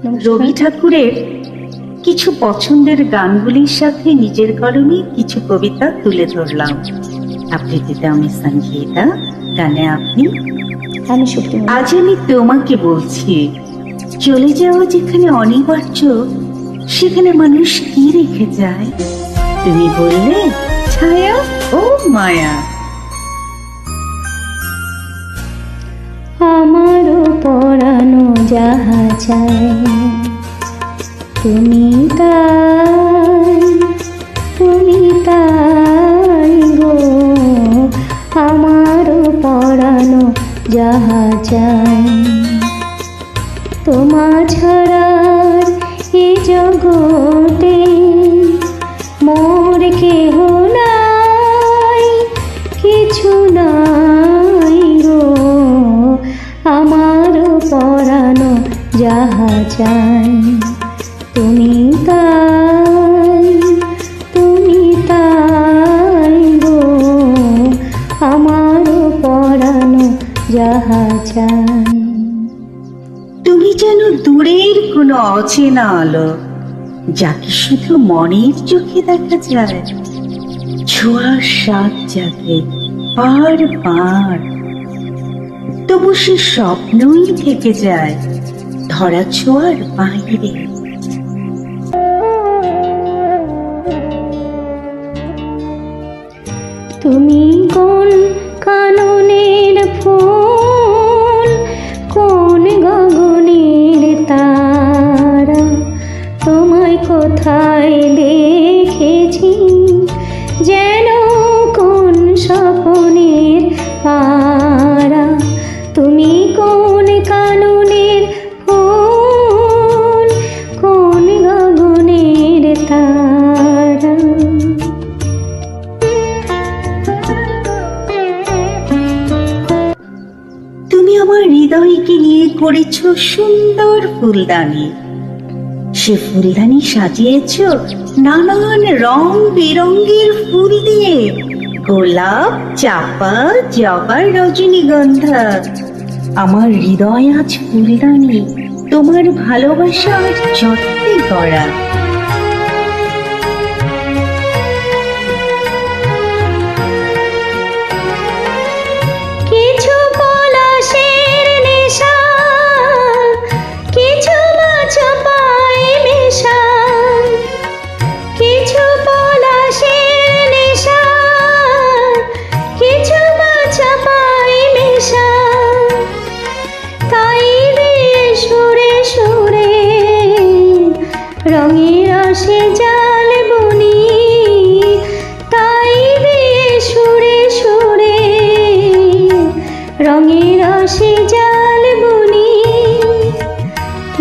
রবি ঠাকুরের কিছু পছন্দের গানগুলির সাথে নিজের কলমে কিছু কবিতা তুলে ধরলাম। আবৃত্তিতে আমি সঙ্গীতা, গানে আপনি। আমি সত্যি আজ আমি তোমাকে বলছি, চলে যাওয়া যেখানে অনিবার্য সেখানে মানুষ কি রেখে যায়? তুমি বললে ছায়া ও মায়া। আমারও পরানো যাহা চাই তুমি তাই গো। আমারও পরানো যাহা চাই তোমার ছাড়ার এই জগতে মোর কেহ নাই, কিছু নাই গো। আমার পরানো যাহা চাই তুমি তাই গো। আমার পরানো যাহা চাই। তুমি যেন দূরের কোনো অচেনা আলো, যাকে শুধু মনের চোখে দেখা যায়। ছোঁয়ার স্বাদ জাগে বারবার, তবু সে স্বপ্নই থেকে যায় ধরা ছোঁয়ার বাইরে। তুমি কোন কাননের ফুল, কোন গগনের তারা, তোমায় কোথায় দেখেছি যেন কোন স্বপ্নের পারা। তুমি কোন কাননের ফুল, কোন গগনের তারা। তুমি আমার হৃদয়কে নিয়ে করেছ সুন্দর ফুলদানি। সে ফুলদানি সাজিয়েছ নানান রং বেরঙের ফুল দিয়ে, গোলাপ, চাপা, জবা, রজনীগন্ধা। আমার হৃদয় আজ ফুলদানি, তোমার ভালোবাসার যত্নে গড়া। কিছু পলাশের নেশা, কিছু মাছা পায় মেশা। কিছু পলাশের নেশা, কিছু মাছা পায় মেশা। তাই দিয়ে সুরে সুরে রঙের রসে জাল বুনি। তাই দিয়ে সুরে সুরে রঙের রসে জাল বুনি।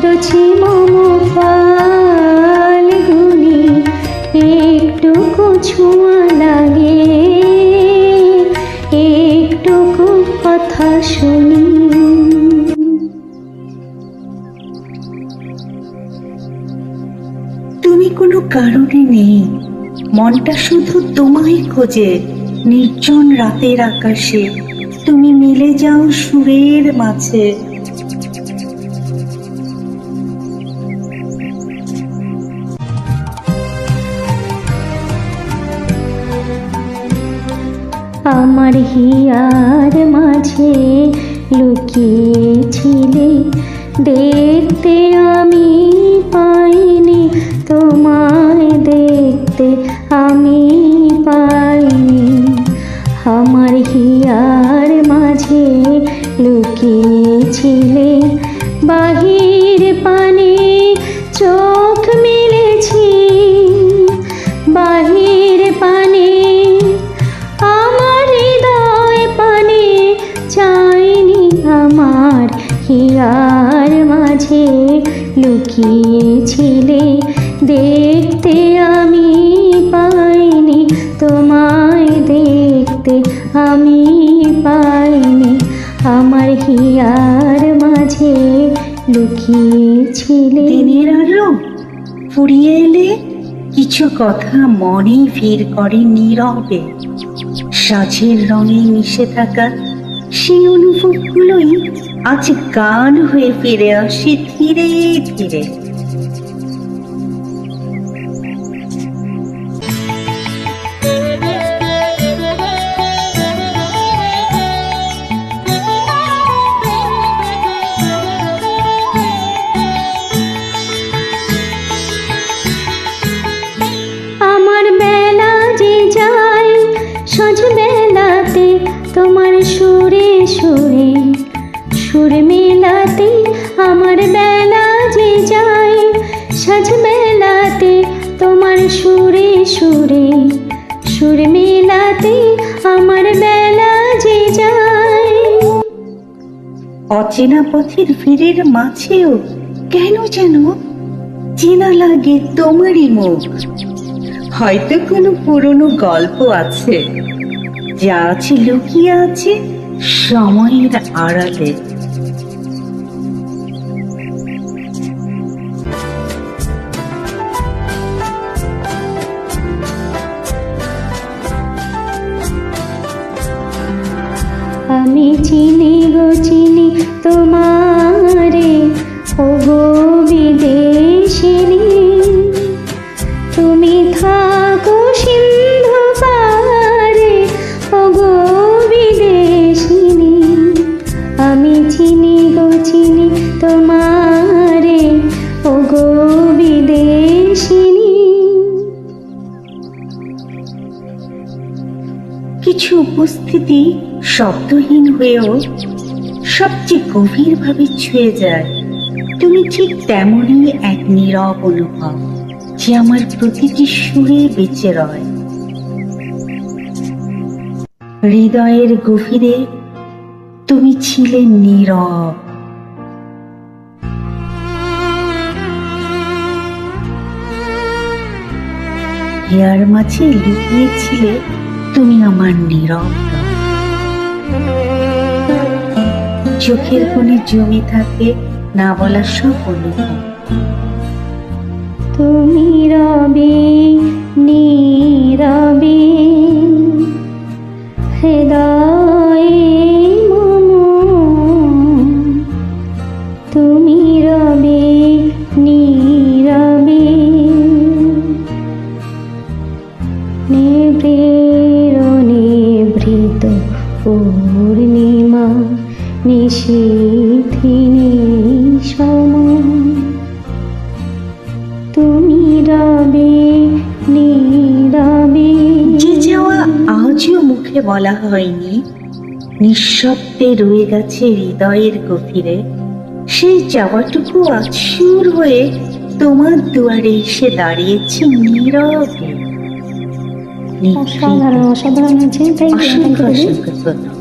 রুচি মম ফাল্গুনি, একটুকু ছোঁয়া লাগে, একটুকু কথা শুনি। তুমি কোনো কারণে নেই, মনটা শুধু তোমায় খোঁজে। নির্জন রাতের আকাশে তুমি মিলে যাও সুরের মাঝে। আমার হিয়ার মাঝে লুকিয়েছিলে, দেখতে আমি পাইনি তোমায়, দেখতে আমি পাইনি। আমার হিয়ার মাঝে লুকিয়েছিলে, বাহির পানে চোখ মিলেছি, বাহির পানে আমার হৃদয় পানে চাইনি। আমার হিয়ার মাঝে লুকিয়েছিলে, দেখতে আমি পাইনি তোমায়, দেখতে আমি পাইনি। আমার হিয়ার মাঝে লুকিয়েছিলে। দিনের আলো ফুরিয়ে এলে কিছু কথা মনে ভিড় করে নীরবে। সাজের রঙে মিশে থাকা সেই অনুভবগুলোই আজ গান হয়ে ফিরে আসে ধীরে ধীরে। আমার বেলা যে যায় সাঁঝ বেলাতে তোমার সুরে সুরে সুর মেলাতে, আমার বেলা যে যায় সাঁঝ বেলাতে তোমার সুরে সুরে সুর মেলাতে, আমার বেলা যে যায়। অচেনা পথের ভিড়ের মাঝেও কেন যেন চেনা লাগে তোমারই মুখ। হয়তো কোনো পুরনো গল্প আছে, যা আছে লুকিয়ে আছে সময়ের আড়ালে। আমি চিনি গো চিনি তোমারে, ও গো বিদেশিনী, তুমি থাকো সিন্ধু পারে, ও গো বিদেশিনী। আমি চিনি গো চিনি তোমারে, ও গো বিদেশিনী। কিছু উপস্থিতি শব্দহীন হয়েও সবচেয়ে গভীরভাবে ছুঁয়ে যায়। তুমি ঠিক তেমনই এক নীরব অনুভব, যে আমার প্রতিটি সুরে বেঁচে রয়। হৃদয়ের গভীরে তুমি ছিলে নীরব। হিয়ার মাঝে লুকিয়েছিলে তুমি আমার নীরবতা। চোখের কোণে জমে থাকে না বলা সব অনুভব। তুমি রবে নীরবে হৃদয়ে মম, তুমি রবে নীরবে নিবৃত পূর্ণিমা নিশীথিনী সম, তুমি রবে নীরবে। যে যাওয়া আজও মুখে বলা হয়নি, নিঃশব্দে রয়ে গেছে হৃদয়ের গভীরে, সেই যাওয়াটুকু আজ সুর হয়ে তোমার দুয়ারে এসে দাঁড়িয়েছে নীরবে। অসাধারণ অসাধারণ আছে। অসংখ্য অসংখ্য ধন্যবাদ।